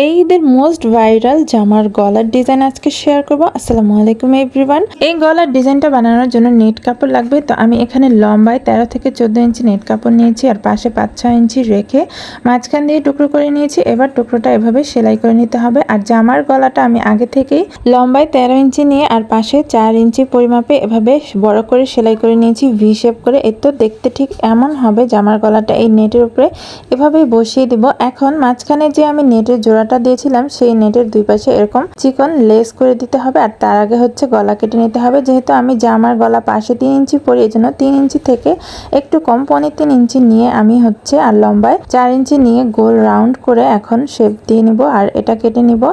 এই ঈদের most viral জামার গলার ডিজাইন আজকে শেয়ার করব। আসসালামু আলাইকুম এভরিওয়ান। এই গলার ডিজাইনটা বানানোর জন্য নেট কাপড় লাগবে। তো আমি এখানে লম্বায় 13 থেকে 14 ইঞ্চি নেট কাপড় নিয়েছি আর পাশে 5-6 ইঞ্চি রেখে মাঝখান দিয়ে টুকরো করে নিয়েছি। এবার টুকরোটা এভাবে সেলাই করে নিতে হবে। আর জামার গলাটা আমি আগে থেকেই লম্বায় 13 ইঞ্চি নিয়ে আর পাশে 4 ইঞ্চি পরিমাপে এভাবে বড় করে সেলাই করে নিয়েছি ভি শেপ করে। এর তো দেখতে ঠিক এমন হবে জামার গলাটা। এই নেটের উপরে এভাবেই বসিয়ে দিব। এখন মাঝখানে যে আমি নেটের জোড়াটা দিয়েছিলাম সেই নেটের দুই পাশে এরকম চিকন লেস করে দিতে হবে। আর তার আগে হচ্ছে গলা কেটে নিতে হবে। যেহেতু আমি জামার গলা পাশে 3 ইঞ্চি পরি, এই জন্য 3 ইঞ্চি থেকে একটু কম 3.25 ইঞ্চি নিয়ে আমি হচ্ছে আর লম্বায় 4 ইঞ্চি নিয়ে গোল রাউন্ড করে এখন শেপ দিয়ে নিব আর এটা কেটে নিব।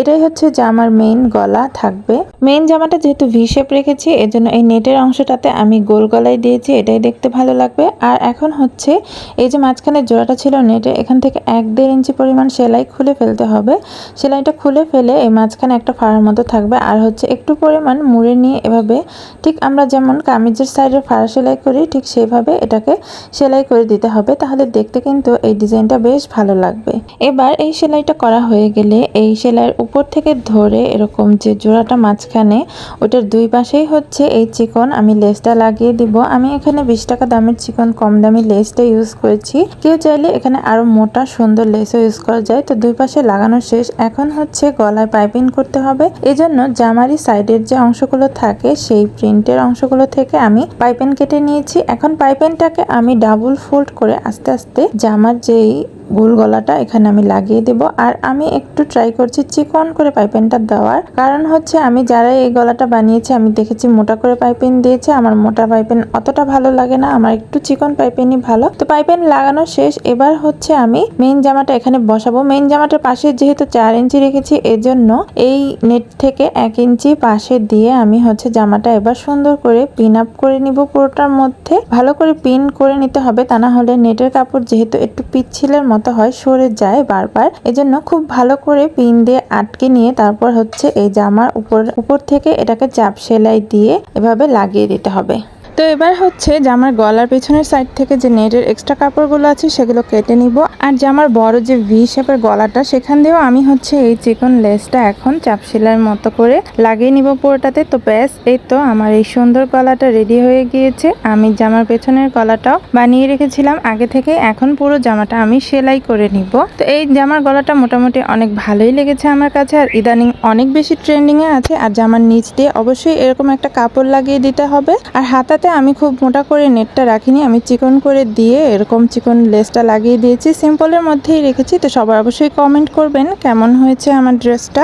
এটাই হচ্ছে জামার মেইন গলা থাকবে। মেইন জামাটা যেহেতু ভি শেপ রেখেছি এজন্য এই নেটের অংশটাতে আমি গোল গলাই দিয়েছি, এটাই দেখতে ভালো লাগবে। আর এখন হচ্ছে এই যে মাঝখানে জোড়াটা ছিল নেটে, এখান থেকে 1-1.5 ইঞ্চি পরিমাণ সেলাই খুলে ফেলতে হবে। সেলাইটা খুলে ফেলে এই মাঝখানে একটা ফাড়ার মতো থাকবে আর হচ্ছে একটু পরিমাণ মুড়ে নিয়ে এভাবে ঠিক আমরা যেমন কামিজের সাইডে ফাড়া সেলাই করি ঠিক সেইভাবে এটাকে সেলাই করে দিতে হবে। তাহলে দেখতে কিন্তু এই ডিজাইনটা বেশ ভালো লাগবে। এবার এই সেলাইটা করা হয়ে গেলে এই সেলাইয়ের উপর থেকে ধরে এরকম যে জোড়াটা মাঝখানে ওটার দুই পাশেই হচ্ছে এই চিকন আমি লেসটা লাগিয়ে দিব। আমি এখানে 20 টাকা দামের চিকন কম দামি লেসটা ইউজ করেছি। কেউ চাইলে এখানে আরো মোটা সুন্দর লেসও ইউজ করা যায়। তো দুই পাশে লাগানো শেষ। এখন হচ্ছে গলায় পাইপিং করতে হবে। এজন্য জামারি সাইডের যে অংশগুলো থাকে সেই প্রিন্টের অংশগুলো থেকে আমি পাইপিং কেটে নিয়েছি। এখন পাইপিংটাকে আমি ডাবল ফোল্ড করে আস্তে আস্তে জামার যেই গোল গলাটা এখানে আমি লাগিয়ে দেব। আর আমি একটু ট্রাই করছি চিকন করে পাইপিংটা দেওয়ার, কারণ হচ্ছে আমি যারা এই গলাটা বানিয়েছি আমি দেখেছি মোটা করে পাইপিং দিয়েছে। আমার মোটা পাইপিং অতটা ভালো লাগে না, আমার একটু চিকন পাইপিংই ভালো। তো পাইপিং লাগানো শেষ। এবার হচ্ছে আমি মেইন জামাটা এখানে বসাবো। মেইন জামাটার পাশে যেহেতু 4 ইঞ্চি রেখেছি এজন্য এই নেট থেকে 1 ইঞ্চি পাশে দিয়ে আমি হচ্ছে জামাটা এবার সুন্দর করে পিন আপ করে নিব। পুরোটার মধ্যে ভালো করে পিন করে নিতে হবে, তা না হলে নেটের কাপড় যেহেতু একটু পিচ্ছিলের মতো হয় সরে যায় বারবার, এজন্য খুব ভালো করে পিন দিয়ে আটকে নিয়ে তারপর হচ্ছে এই জামার উপর থেকে এটাকে চাপ সেলাই দিয়ে এভাবে লাগিয়ে দিতে হবে। তো এবার হচ্ছে জামার গলার পেছনের সাইড থেকে যে নেটের এক্সট্রা কাপড়গুলো আছে সেগুলো কেটে নিব। আর জামার বড় যে ভি শেপের গলাটা সেখান দিয়েও আমি হচ্ছে এই চিকন লেসটা এখন চাপ সেলাইয়ের মতো করে লাগিয়ে নিব পুরোটাতে। তো ব্যাস, এই তো আমার এই সুন্দর গলাটা রেডি হয়ে গিয়েছে। আমি জামার পেছনের গলাটাও বানিয়ে রেখেছিলাম আগে থেকে। এখন পুরো জামাটা আমি সেলাই করে নিব। তো এই জামার গলাটা মোটামুটি অনেক ভালোই লেগেছে আমার কাছে আর ইদানিং অনেক বেশি ট্রেন্ডিংয়ে আছে। আর জামার নিচ দিয়ে অবশ্যই এরকম একটা কাপড় লাগিয়ে দিতে হবে। আর হাতাতে আমি খুব মোটা করে নেটটা রাখিনি, আমি চিকন করে দিয়ে এরকম চিকন লেসটা লাগিয়ে দিয়েছি। সিম্পলের মধ্যেই রেখেছি। তো সবাই অবশ্যই কমেন্ট করবেন কেমন হয়েছে আমার ড্রেসটা।